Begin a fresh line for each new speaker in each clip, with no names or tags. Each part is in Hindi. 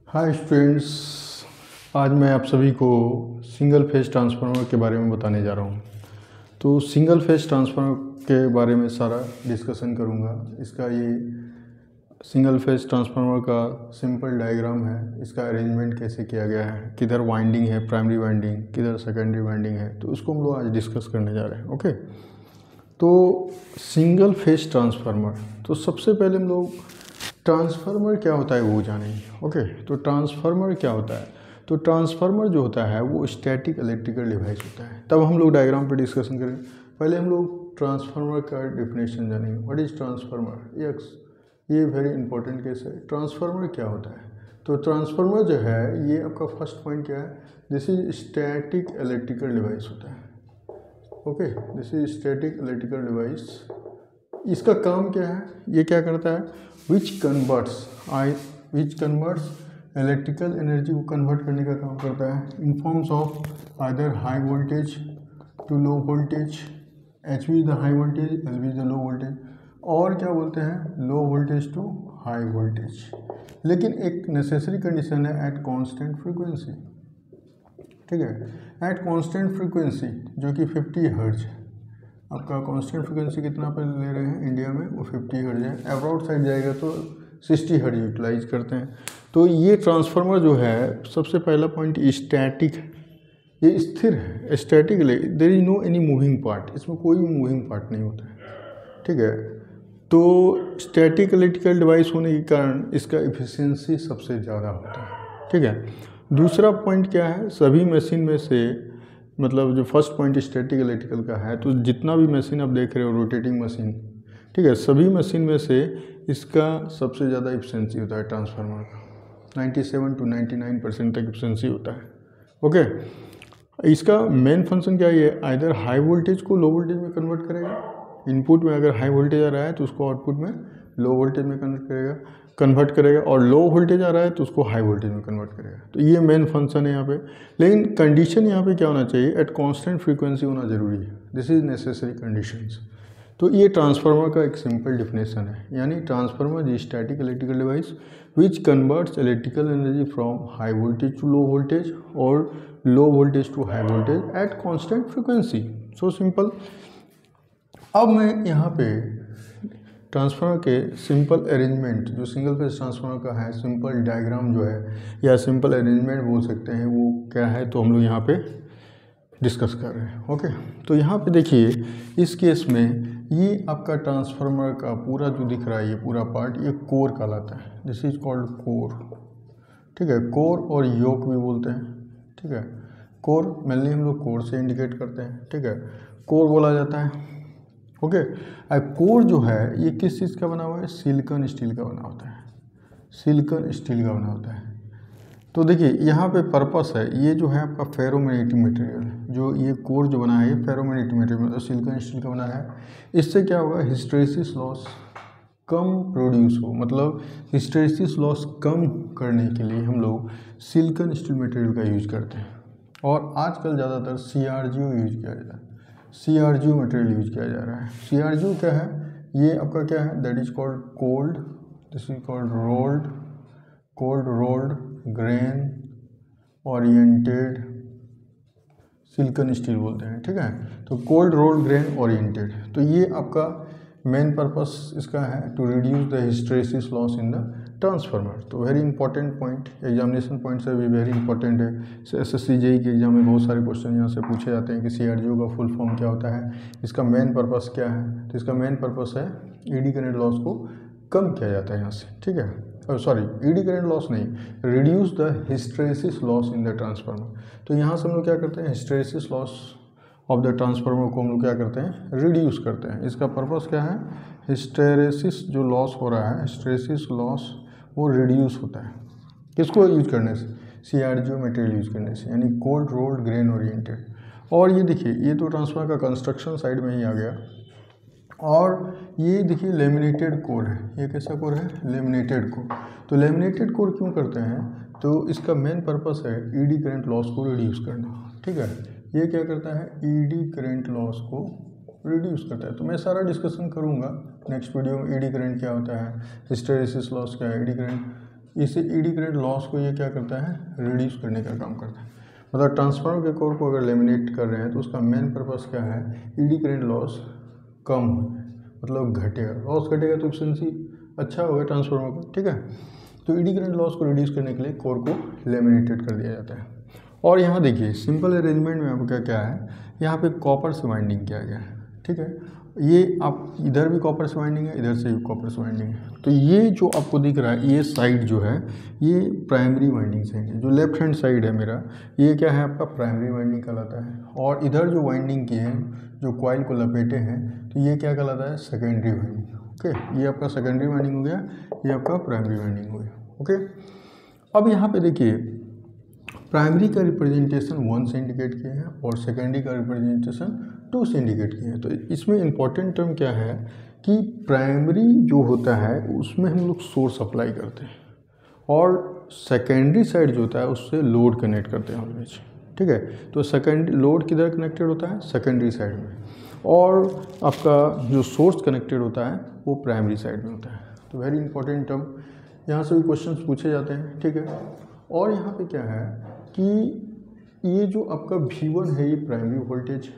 हाय स्टूडेंट्स, आज मैं आप सभी को सिंगल फेज ट्रांसफार्मर के बारे में बताने जा रहा हूँ। तो सिंगल फेज ट्रांसफार्मर के बारे में सारा डिस्कशन करूँगा। इसका ये सिंगल फेज ट्रांसफार्मर का सिंपल डायग्राम है, इसका अरेंजमेंट कैसे किया गया है, किधर वाइंडिंग है, प्राइमरी वाइंडिंग, किधर सेकेंडरी वाइंडिंग है, तो उसको हम लोग आज डिस्कस करने जा रहे हैं। ओके, तो सिंगल फेज ट्रांसफार्मर, तो सबसे पहले हम लोग ट्रांसफार्मर क्या होता है वो जानेंगे। ओके, तो ट्रांसफार्मर क्या होता है? तो ट्रांसफार्मर जो होता है वो स्टैटिक इलेक्ट्रिकल डिवाइस होता है। तब हम लोग डायग्राम पे डिस्कशन करेंगे। पहले हम लोग ट्रांसफार्मर का डेफिनेशन जानेंगे। What is transformer? ये वेरी इंपॉर्टेंट केस है। ट्रांसफार्मर क्या होता है? तो ट्रांसफार्मर जो है, ये आपका फर्स्ट पॉइंट क्या है? This is static electrical device होता है। Okay, this is static electrical device. इसका काम क्या है? ये क्या करता है? विच कन्वर्ट्स इलेक्ट्रिकल एनर्जी को कन्वर्ट करने का काम करता है in forms of either high voltage to low voltage. H V is the high voltage, L V is the low voltage, और क्या बोलते हैं, low voltage to high voltage. लेकिन एक नेसेसरी कंडीशन है, एट कांस्टेंट फ्रीक्वेंसी। ठीक है, एट कांस्टेंट फ्रीक्वेंसी जो कि 50 हर्ट्ज है। आपका कांस्टेंट फ्रीक्वेंसी कितना पे ले रहे हैं इंडिया में, वो 50 हर्ट्ज है। अब्रॉड साइड जाएगा तो 60 हर्ट्ज यूटिलाइज करते हैं। तो ये ट्रांसफार्मर जो है, सबसे पहला पॉइंट स्टैटिक, ये स्थिर है। Static, there is no any moving part, इसमें कोई भी मूविंग पार्ट नहीं होता है। ठीक है, तो स्टैटिक इलेक्ट्रिकल डिवाइस होने के कारण इसका एफिशिएंसी सबसे ज़्यादा होता है। ठीक है, दूसरा पॉइंट क्या है? सभी मशीन में से, मतलब जो फर्स्ट पॉइंट स्टैटिक इलेक्ट्रिकल का है, तो जितना भी मशीन आप देख रहे हो, रोटेटिंग मशीन, ठीक है, सभी मशीन में से इसका सबसे ज़्यादा एफिशिएंसी होता है ट्रांसफार्मर का। 97 to 99% तक एफिशिएंसी होता है। ओके, इसका मेन फंक्शन क्या है? आइदर हाई वोल्टेज को लो वोल्टेज में कन्वर्ट करेगा। इनपुट में अगर हाई वोल्टेज आ रहा है तो उसको आउटपुट में लो वोल्टेज में कन्वर्ट करेगा, और लो वोल्टेज आ रहा है तो उसको हाई वोल्टेज में कन्वर्ट करेगा। तो ये मेन फंक्शन है यहाँ पे। लेकिन कंडीशन यहाँ पे क्या होना चाहिए? एट कांस्टेंट फ्रीक्वेंसी होना जरूरी है। This is necessary conditions. तो ये ट्रांसफार्मर का एक सिंपल डिफिनेशन है, यानी transformer is static electrical device which converts electrical energy from high voltage to low voltage और low voltage to high voltage at constant frequency. So simple. अब मैं यहाँ पे ट्रांसफार्मर के सिंपल अरेंजमेंट, जो सिंगल फेज ट्रांसफार्मर का है, सिंपल डायग्राम जो है, या सिंपल अरेंजमेंट बोल सकते हैं, वो क्या है, तो हम लोग यहाँ पे डिस्कस कर रहे हैं। ओके, तो यहाँ पे देखिए, इस केस में ये आपका ट्रांसफार्मर का पूरा जो दिख रहा है, ये पूरा पार्ट, ये कोर कहलाता है। This is called core. ठीक है, कोर और योक भी बोलते हैं। ठीक है, कोर मेनली हम लोग कोर से इंडिकेट करते हैं। ठीक है, कोर बोला जाता है। ओके, अब कोर जो है ये किस चीज़ का बना हुआ है? सिलिकॉन स्टील का बना होता है। सिलिकॉन स्टील का बना होता है। तो देखिए यहाँ पे पर्पस है, ये जो है आपका फेरोमैग्नेटिक मटेरियल, जो ये कोर जो बना है, ये फेरोमैग्नेटिक मटेरियल मतलब सिलिकॉन स्टील का बना है। इससे क्या होगा? हिस्टैरिसीस लॉस कम प्रोड्यूस हो, मतलब हिस्टैरिसीस लॉस कम करने के लिए हम लोग सिलिकॉन स्टील मटेरियल का यूज करते हैं। और आजकल ज़्यादातर CRGO यूज किया जाता है। CRGO मटेरियल यूज किया जा रहा है। CRGO क्या है? ये आपका क्या है? That is called cold, this is called rolled grain oriented silicon steel बोलते हैं। ठीक है, तो कोल्ड रोल्ड ग्रेन ओरिएंटेड। तो ये आपका मेन पर्पस इसका है, to reduce the hysteresis loss in the transformer. तो very important point, examination point से भी वेरी इंपॉर्टेंट है। SSC JEE के एग्जाम में बहुत सारे क्वेश्चन यहाँ से पूछे जाते हैं कि CRGO का फुल फॉर्म क्या होता है, इसका मेन पर्पस क्या है। तो इसका मेन पर्पस है ED करंट लॉस को कम किया जाता है यहाँ से। ठीक है, सॉरी, ED करंट लॉस नहीं, reduce the hysteresis loss in the transformer. तो यहाँ से हम लोग क्या करते हैं? Hysteresis loss of the transformer को हम लोग क्या करते हैं? रिड्यूस करते हैं। इसका पर्पस क्या है? हिस्टैरिसीस जो लॉस हो रहा है, हिस्टैरिसीस लॉस वो रिड्यूस होता है। किसको यूज करने से? CRGO मटेरियल यूज करने से, यानी कोल्ड रोल्ड ग्रेन ओरिएंटेड। और ये देखिए, ये तो ट्रांसफार्मर का कंस्ट्रक्शन साइड में ही आ गया। और ये देखिए लेमिनेटेड कोर है। ये कैसा कोर है? Laminated core. तो लेमिनेटेड कोर क्यों करते हैं? तो इसका मेन पर्पस है ED करंट लॉस को रिड्यूस करना। ठीक है, ये क्या करता है? ED करंट लॉस को रिड्यूस करता है। तो मैं सारा डिस्कशन करूंगा नेक्स्ट वीडियो में। ED करंट क्या होता है, हिस्टैरिसीस लॉस क्या है, ED करंट, इसे ईडी करंट लॉस को ये क्या करता है, रिड्यूस करने का काम करता है। मतलब ट्रांसफार्मर के कोर को अगर लेमिनेट कर रहे हैं तो उसका मेन पर्पस क्या है, ईडी करंट लॉस कम हो, मतलब घटेगा, लॉस घटेगा तो एफिशिएंसी अच्छा होगा ट्रांसफार्मर का, ठीक है। तो ईडी करंट लॉस को रिड्यूस करने के लिए कोर को लेमिनेटेड कर दिया जाता है। और यहाँ देखिए सिंपल अरेंजमेंट में आपका क्या है, यहाँ पे कॉपर से वाइंडिंग किया गया है, ठीक है। ये आप इधर भी कॉपर से वाइंडिंग है, इधर से भी कॉपर से वाइंडिंग है। तो ये जो आपको दिख रहा है ये साइड जो है ये प्राइमरी वाइंडिंग साइड है, जो लेफ्ट हैंड साइड है मेरा ये क्या है आपका प्राइमरी वाइंडिंग कहलाता है। और इधर जो वाइंडिंग की है, जो कॉइल को लपेटे हैं, तो ये क्या कहलाता है, सेकेंडरी वाइंडिंग। ओके, ये आपका सेकेंडरी वाइंडिंग हो गया, ये आपका प्राइमरी वाइंडिंग हो गया। ओके, अब यहाँ पे देखिए प्राइमरी का रिप्रेजेंटेशन 1 से इंडिकेट किए हैं और सेकेंडरी का रिप्रेजेंटेशन 2 से इंडिकेट किए हैं। तो इसमें इंपॉर्टेंट टर्म क्या है कि प्राइमरी जो होता है उसमें हम लोग सोर्स अप्लाई करते हैं और सेकेंडरी साइड जो होता है उससे लोड कनेक्ट करते हैं ऑलवेज, ठीक है। तो सेकेंडरी लोड किधर कनेक्टेड होता है, सेकेंडरी साइड में, और आपका जो सोर्स कनेक्टेड होता है वो प्राइमरी साइड में होता है। तो वेरी इंपॉर्टेंट टर्म, यहाँ से भी क्वेश्चंस पूछे जाते हैं, ठीक है। और यहाँ पे क्या है कि ये जो आपका V1 है ये प्राइमरी वोल्टेज,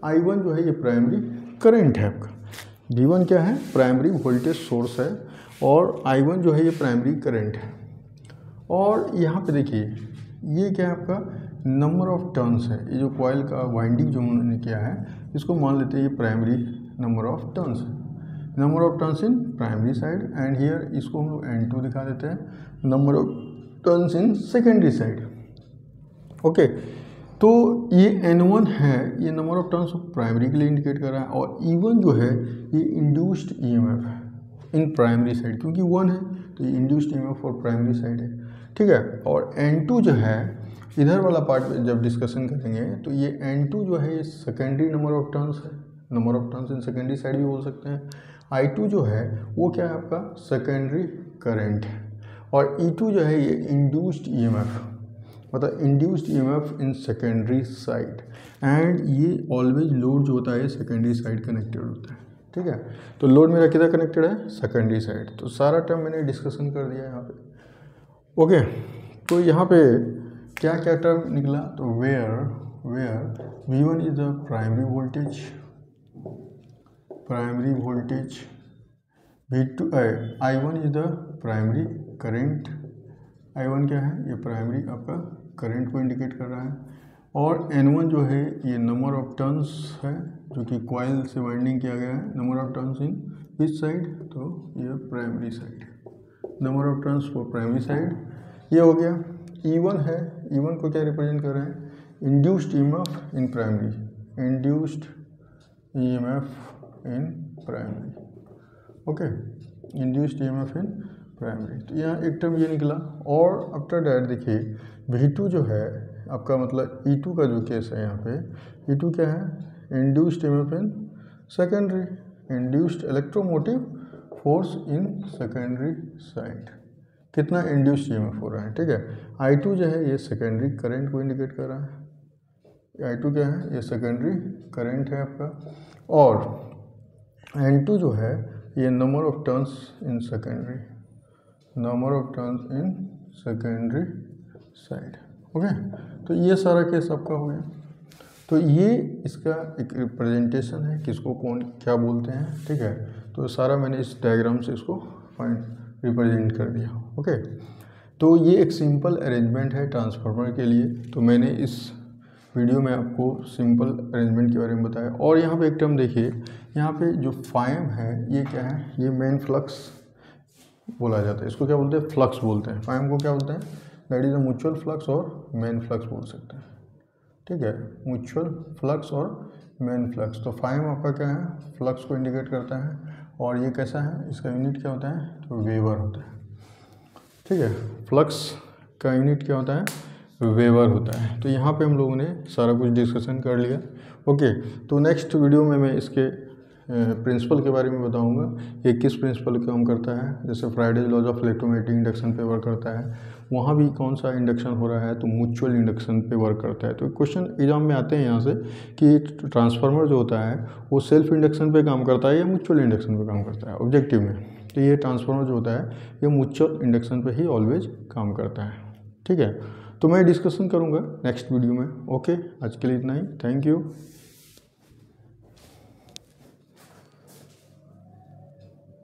I1 जो है ये प्राइमरी करंट है आपका। V1 क्या है, प्राइमरी वोल्टेज सोर्स है, और I1 जो है ये प्राइमरी करंट है। और यहाँ पे देखिए ये क्या है आपका नंबर ऑफ टर्न्स है, ये जो कॉइल का वाइंडिंग जो उन्होंने किया है इसको मान लेते हैं ये प्राइमरी नंबर ऑफ टर्न्स है, number of turns in primary side, and here इसको हम लोग N2 दिखा देते हैं, number of turns in secondary side. Okay, तो ये N1 है, ये नंबर ऑफ टर्न्स प्राइमरी के लिए इंडिकेट कर रहा है, और E1 जो है ये इंड्यूस्ड EMF है इन प्राइमरी साइड, क्योंकि 1 है तो ये इंड्यूस्ड EMF और प्राइमरी साइड है, ठीक है। और N2 जो है इधर वाला पार्ट जब डिस्कशन करेंगे तो ये N2 जो है ये सेकेंडरी नंबर ऑफ टर्न्स है, number of turns in secondary side भी बोल सकते हैं। I2 जो है वो क्या है आपका सेकेंडरी करंट है, और E2 जो है ये इंड्यूस्ड EMF, मतलब induced EMF in secondary side, and ये ऑलवेज लोड जो होता है सेकेंडरी साइड कनेक्टेड होता है, ठीक है। तो लोड मेरा किधर कनेक्टेड है, सेकेंडरी साइड। तो सारा टर्म मैंने डिस्कशन कर दिया यहाँ पे। ओके, तो यहाँ पे क्या क्या टर्म निकला, तो where V1 is the primary voltage, V2 I1 is the primary current, I1 क्या है, ये प्राइमरी आपका करंट को इंडिकेट कर रहा है, और N1 जो है ये नंबर ऑफ टर्न्स है जो कि कॉइल से वाइंडिंग किया गया है, number of turns in which side, तो ये primary side, number of turns for primary side, ये हो गया। E1 है, E1 को क्या रिप्रेजेंट कर रहे हैं, induced EMF in primary, induced EMF in primary, okay, induced EMF in primary. तो यहाँ एक टर्म ये निकला। और आफ्टर डैट देखिए V2 जो है आपका, मतलब E2 का जो केस है यहाँ पे, E2 क्या है, induced EMF in secondary, induced electromotive force in secondary side, कितना इंड्यूस्ड EMF हो रहा है, ठीक है। I2 जो है ये सेकेंडरी करंट को इंडिकेट कर रहा है, I2 क्या है, ये सेकेंडरी करंट है आपका, और N2 जो है ये number of turns in secondary, number of turns in secondary side, okay. तो ये सारा केस आपका हो गया। तो ये इसका एक रिप्रेजेंटेशन है, किसको कौन क्या बोलते हैं, ठीक है। तो सारा मैंने इस डायग्राम से इसको रिप्रेजेंट कर दिया, ओके। तो ये एक सिंपल अरेंजमेंट है ट्रांसफार्मर के लिए। तो मैंने इस वीडियो में आपको सिंपल अरेंजमेंट के बारे में बताया। और यहाँ पे एक टर्म देखिए, यहाँ पे जो फाइम है ये क्या है, ये मेन फ्लक्स बोला जाता है, इसको क्या बोलते हैं, फ्लक्स बोलते हैं। फाइम को क्या बोलते हैं, that is a mutual flux और मेन फ्लक्स बोल सकते हैं, ठीक है, म्यूचुअल फ्लक्स और मेन फ्लक्स। तो फाइम आपका क्या है, फ्लक्स को इंडिकेट करता है, और ये कैसा है, इसका यूनिट क्या होता है, तो वेबर होता है, ठीक है। फ्लक्स का यूनिट क्या होता है, वेबर होता है। तो यहाँ पे हम लोगों ने सारा कुछ डिस्कशन कर लिया, ओके। तो नेक्स्ट वीडियो में मैं इसके प्रिंसिपल के बारे में बताऊंगा, ये किस प्रिंसिपल पे काम करता है। जैसे Faraday's laws of electromagnetic induction पे वर्क करता है, वहाँ भी कौन सा इंडक्शन हो रहा है, तो म्यूचुअल इंडक्शन पे वर्क करता है। तो क्वेश्चन एग्जाम में आते हैं यहाँ से कि ट्रांसफार्मर जो होता है वो सेल्फ इंडक्शन पे काम करता है या म्यूचुअल इंडक्शन पे काम करता है ऑब्जेक्टिव में। तो ये ट्रांसफार्मर जो होता है ये म्यूचुअल इंडक्शन पे ही ऑलवेज काम करता है। ठीक है, तो मैं डिस्कशन करूँगा नेक्स्ट वीडियो में। ओके, आज के लिए इतना ही। Thank you.